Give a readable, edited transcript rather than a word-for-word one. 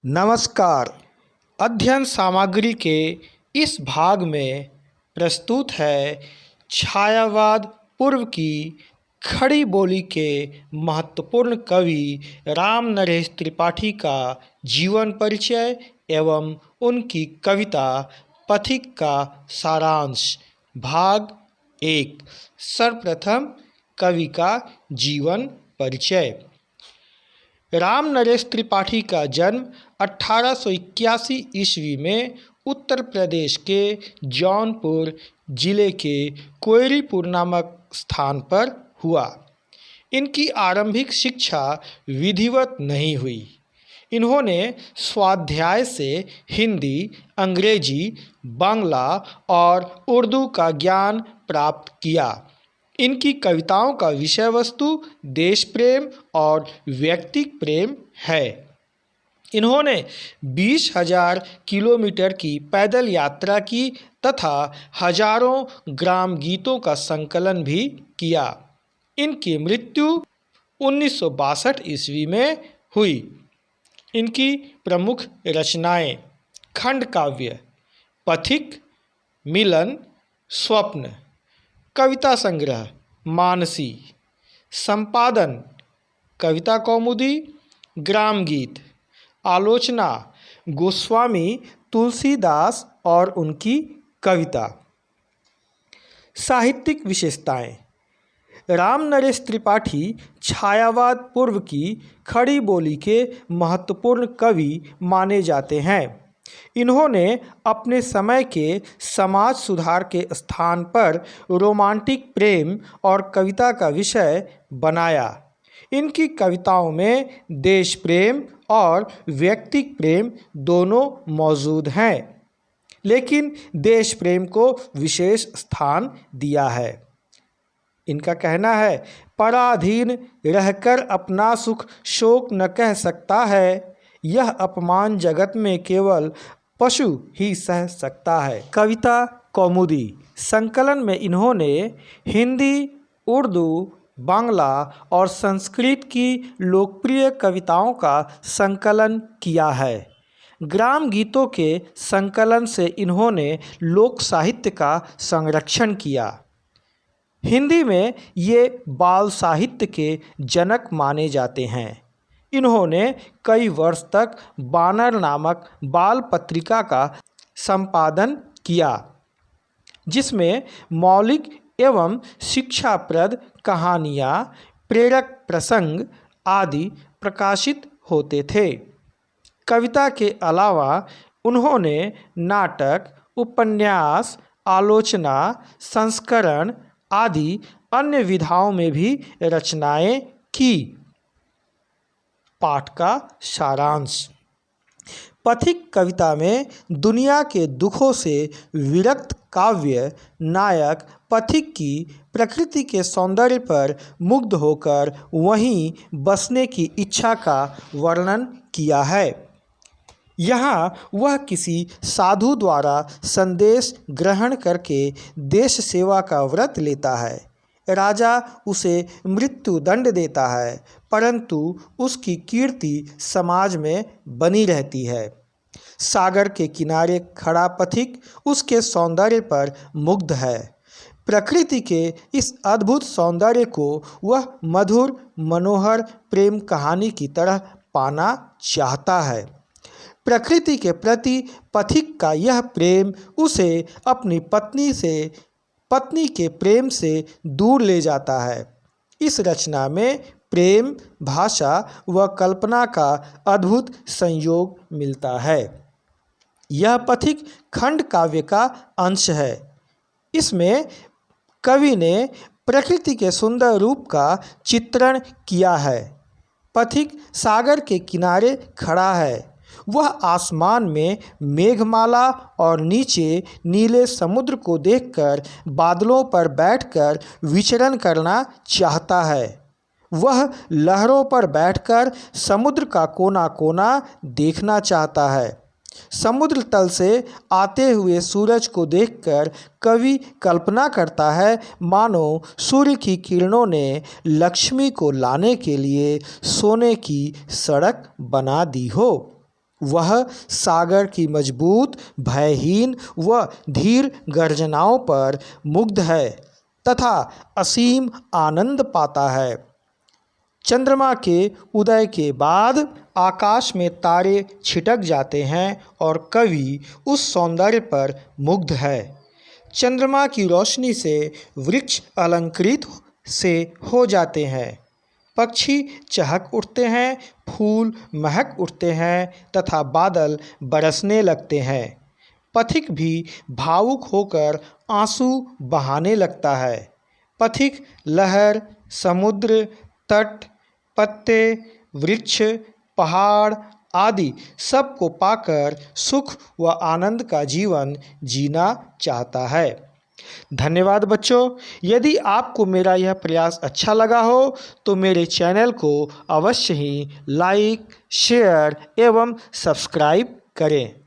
नमस्कार। अध्ययन सामग्री के इस भाग में प्रस्तुत है छायावाद पूर्व की खड़ी बोली के महत्वपूर्ण कवि राम नरेश त्रिपाठी का जीवन परिचय एवं उनकी कविता पथिक का सारांश। भाग 1। सर्वप्रथम कवि का जीवन परिचय। राम नरेश त्रिपाठी का जन्म 1881 ईस्वी में उत्तर प्रदेश के जौनपुर जिले के कोयरीपुर नामक स्थान पर हुआ। इनकी आरंभिक शिक्षा विधिवत नहीं हुई। इन्होंने स्वाध्याय से हिंदी, अंग्रेजी, बांग्ला और उर्दू का ज्ञान प्राप्त किया। इनकी कविताओं का विषय वस्तु देश प्रेम और व्यक्तिक प्रेम है। इन्होंने 20,000 किलोमीटर की पैदल यात्रा की तथा हजारों ग्राम गीतों का संकलन भी किया। इनकी मृत्यु 1962 ईस्वी में हुई। इनकी प्रमुख रचनाएं खंड काव्य, पथिक, मिलन, स्वप्न, कविता संग्रह मानसी, संपादन कविता कौमुदी, ग्राम गीत, आलोचना गोस्वामी तुलसीदास और उनकी कविता। साहित्यिक विशेषताएं। राम नरेश त्रिपाठी छायावाद पूर्व की खड़ी बोली के महत्वपूर्ण कवि माने जाते हैं। इन्होंने अपने समय के समाज सुधार के स्थान पर रोमांटिक प्रेम और कविता का विषय बनाया। इनकी कविताओं में देश प्रेम और व्यक्तिक प्रेम दोनों मौजूद हैं, लेकिन देश प्रेम को विशेष स्थान दिया है। इनका कहना है, पराधीन रहकर अपना सुख शोक न कह सकता है, यह अपमान जगत में केवल पशु ही सह सकता है। कविता कौमुदी संकलन में इन्होंने हिंदी, उर्दू, बांग्ला और संस्कृत की लोकप्रिय कविताओं का संकलन किया है। ग्राम गीतों के संकलन से इन्होंने लोक साहित्य का संरक्षण किया। हिंदी में ये बाल साहित्य के जनक माने जाते हैं। इन्होंने कई वर्ष तक बानर नामक बाल पत्रिका का संपादन किया, जिसमें मौलिक एवं शिक्षाप्रद कहानियाँ, प्रेरक प्रसंग आदि प्रकाशित होते थे। कविता के अलावा उन्होंने नाटक, उपन्यास, आलोचना, संस्करण आदि अन्य विधाओं में भी रचनाएं की। पाठ का सारांश। पथिक कविता में दुनिया के दुखों से विरक्त काव्य नायक पथिक की प्रकृति के सौंदर्य पर मुग्ध होकर वहीं बसने की इच्छा का वर्णन किया है। यहाँ वह किसी साधु द्वारा संदेश ग्रहण करके देश सेवा का व्रत लेता है। राजा उसे मृत्यु दंड देता है, परंतु उसकी कीर्ति समाज में बनी रहती है। सागर के किनारे खड़ा पथिक उसके सौंदर्य पर मुग्ध है। प्रकृति के इस अद्भुत सौंदर्य को वह मधुर मनोहर प्रेम कहानी की तरह पाना चाहता है। प्रकृति के प्रति पथिक का यह प्रेम उसे अपनी पत्नी के प्रेम से दूर ले जाता है। इस रचना में प्रेम, भाषा व कल्पना का अद्भुत संयोग मिलता है। यह पथिक खंड काव्य का अंश है। इसमें कवि ने प्रकृति के सुंदर रूप का चित्रण किया है। पथिक सागर के किनारे खड़ा है। वह आसमान में मेघमाला और नीचे नीले समुद्र को देखकर बादलों पर बैठकर विचरण करना चाहता है। वह लहरों पर बैठकर समुद्र का कोना कोना देखना चाहता है। समुद्र तल से आते हुए सूरज को देखकर कवि कल्पना करता है, मानो सूर्य की किरणों ने लक्ष्मी को लाने के लिए सोने की सड़क बना दी हो। वह सागर की मजबूत, भयहीन व धीर गर्जनाओं पर मुग्ध है तथा असीम आनंद पाता है। चंद्रमा के उदय के बाद आकाश में तारे छिटक जाते हैं और कवि उस सौंदर्य पर मुग्ध है। चंद्रमा की रोशनी से वृक्ष अलंकृत से हो जाते हैं, पक्षी चहक उठते हैं, फूल महक उठते हैं तथा बादल बरसने लगते हैं। पथिक भी भावुक होकर आंसू बहाने लगता है। पथिक लहर, समुद्र, तट, पत्ते, वृक्ष, पहाड़ आदि सबको पाकर सुख व आनंद का जीवन जीना चाहता है। धन्यवाद बच्चों। यदि आपको मेरा यह प्रयास अच्छा लगा हो तो मेरे चैनल को अवश्य ही लाइक, शेयर एवं सब्सक्राइब करें।